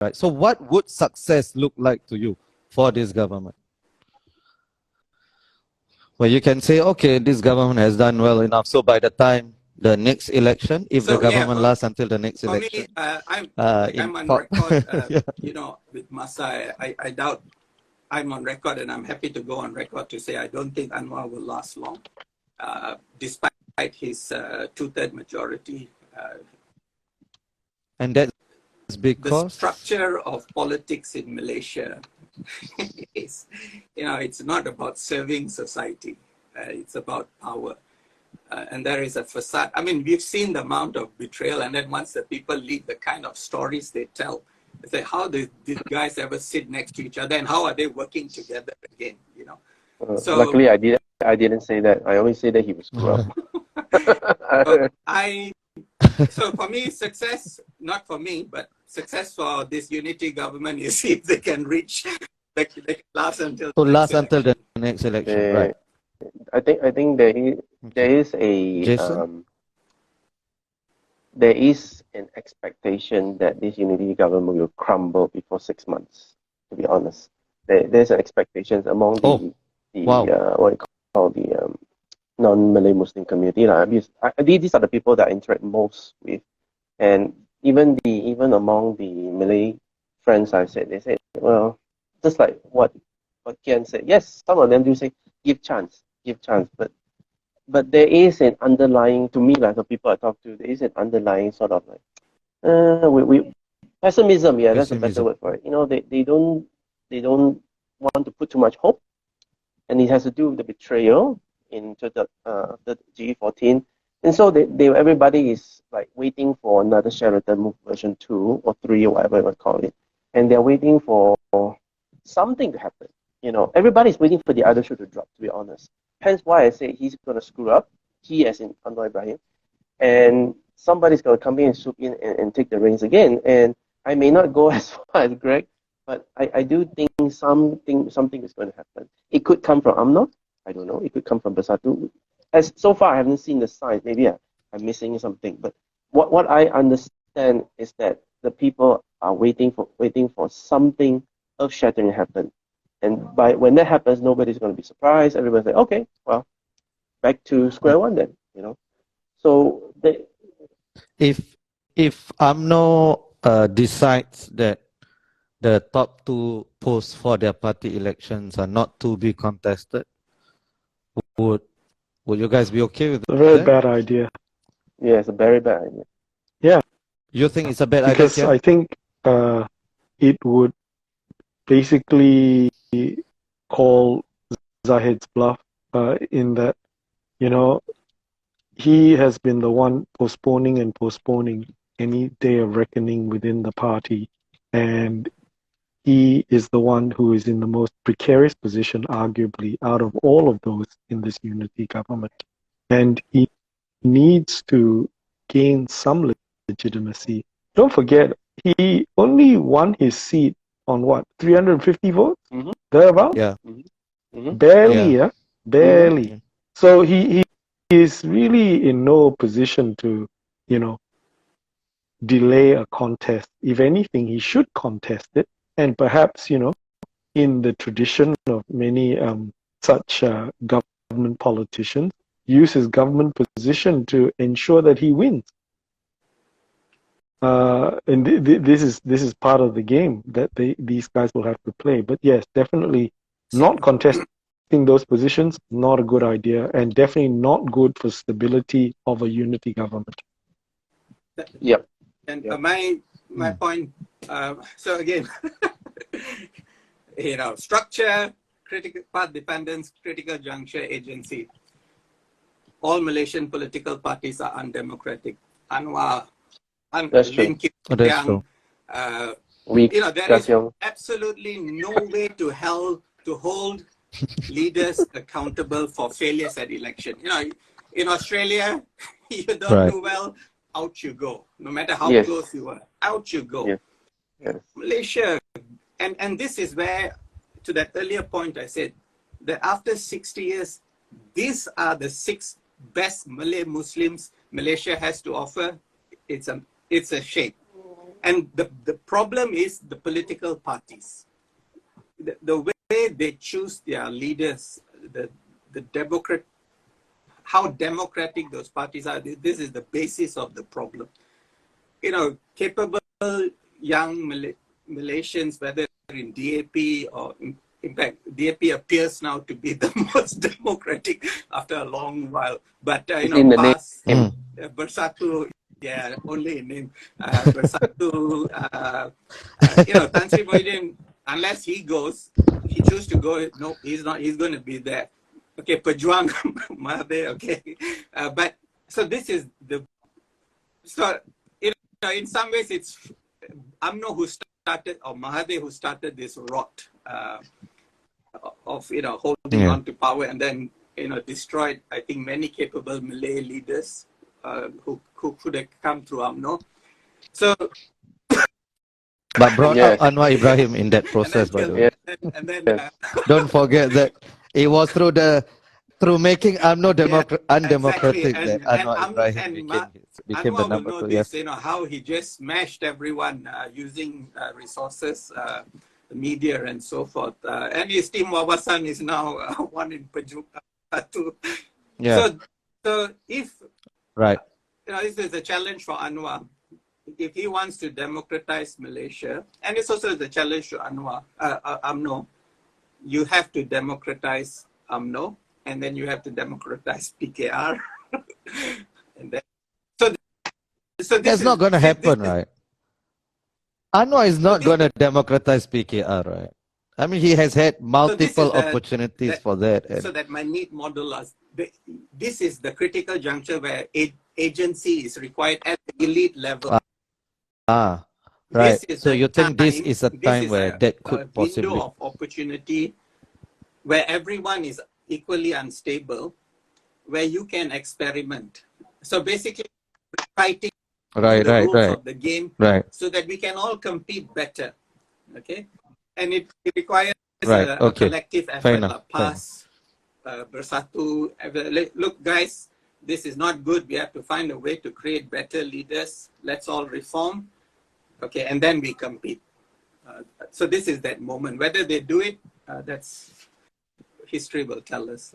right? So what would success look like to you for this government? Well, you can say, okay, this government has done well enough. So by the time the next election, if the government lasts until the next election, me, I'm on record. Yeah. You know, with Masa, I doubt I'm on record, and I'm happy to go on record to say I don't think Anwar will last long, despite his 2/3 majority. And that's because the structure of politics in Malaysia is, you know, it's not about serving society. It's about power. And there is a facade. I mean, we've seen the amount of betrayal, and then once the people leave, the kind of stories they tell. It's like, how did these guys ever sit next to each other, and how are they working together again? You know. So luckily, I didn't say that. I only say that he was screwed up. So for me, success, not for me, but success for this unity government is if they can reach, they can last until the next election, right? I think there is a there is an expectation that this unity government will crumble before 6 months. To be honest, there's an expectation among the what you call the non-Malay Muslim community. These are the people that I interact most with, and even among the Malay friends I said, they said, well, just like what Kian said, yes, some of them do say give chance, but there is an underlying, to me, like the people I talk to, there is an underlying sort of like pessimism. Yeah, that's a better word for it. You know, they don't want to put too much hope, and it has to do with the betrayal into the GE14, and so everybody is like waiting for another Sheraton move version 2 or 3 or whatever you want to call it, and they're waiting for something to happen. You know, everybody's waiting for the other shoe to drop, to be honest. Hence why I say he's going to screw up, he as in Anwar Ibrahim, and somebody's going to come in and swoop in and take the reins again. And I may not go as far as Greg, but I do think something is going to happen. It could come from UMNO. I don't know. It could come from Bersatu. As so far, I haven't seen the signs. Maybe I'm missing something. But what I understand is that the people are waiting for something earth-shattering to happen. And when that happens, nobody's going to be surprised. Everybody's like, okay, well, back to square one then. You know. So if UMNO decides that the top 2 posts for their party elections are not to be contested, would you guys be okay with that? A very bad idea. Yeah, it's a very bad idea. Yeah. You think it's a bad idea? Because I think it would basically call Zahid's bluff in that, you know, he has been the one postponing any day of reckoning within the party, and he is the one who is in the most precarious position, arguably, out of all of those in this unity government. And he needs to gain some legitimacy. Don't forget, he only won his seat on what, 350 votes? Mm-hmm. Thereabout? Yeah. Mm-hmm. Barely, yeah? Barely. Mm-hmm. So he is really in no position to, you know, delay a contest. If anything, he should contest it. And perhaps, you know, in the tradition of many such government politicians, use his government position to ensure that he wins. And this is part of the game that these guys will have to play. But yes, definitely not contesting those positions, not a good idea, and definitely not good for stability of a unity government. Yep. And my point, so again, you know, structure, critical path dependence, critical juncture agency. All Malaysian political parties are undemocratic. Anwar, that's true. That's true. You know, there is absolutely no way to hold leaders accountable for failures at election. You know, in Australia, you don't do well, out you go. No matter how close you are, out you go. Yes. Malaysia, and this is where, to that earlier point I said, that after 60 years, these are the 6 best Malay Muslims Malaysia has to offer. It's a shame. And the problem is the political parties. The way they choose their leaders, how democratic those parties are, this is the basis of the problem. You know, capable young Malaysians, whether in DAP or in fact, DAP appears now to be the most democratic after a long while. But, you know, in the PAS, name. Bersatu, yeah, only in name. Bersatu, you know, Tan Sri Muhyiddin, unless he chooses to go, no, he's not, he's going to be there. Okay, Pejuang, Mahathir, okay. But, so this is so, you know, in some ways it's UMNO who started, or Mahathir who started this rot of, you know, holding on to power, and then, you know, destroyed, I think, many capable Malay leaders who could have come through UMNO. So, but brought up Anwar Ibrahim in that process, by the way. And then Don't forget that it was through making UMNO undemocratic that Anwar Ibrahim became the Anwar number will know 2. this, Yes. you know, how he just smashed everyone using resources, the media and so forth. And his team Wawasan is now one in Pejuang. Yeah. So if, Right. you know, this is a challenge for Anwar. If he wants to democratize Malaysia, and it's also the challenge to UMNO, you have to democratize UMNO, and then you have to democratize PKR. And then, so That's not going to happen, right? Anwar is not going to democratize PKR, right? I mean, he has had multiple opportunities for that. So that my neat model, this is the critical juncture where agency is required at the elite level. Right. So you think this is a time where that could possibly... window of opportunity where everyone is equally unstable, where you can experiment. So basically, fighting the rules of the game, so that we can all compete better. Okay, and it requires a collective effort. PAS, Bersatu. Look, guys, this is not good. We have to find a way to create better leaders. Let's all reform. Okay, and then we compete. So this is that moment. Whether they do it, that's history will tell us.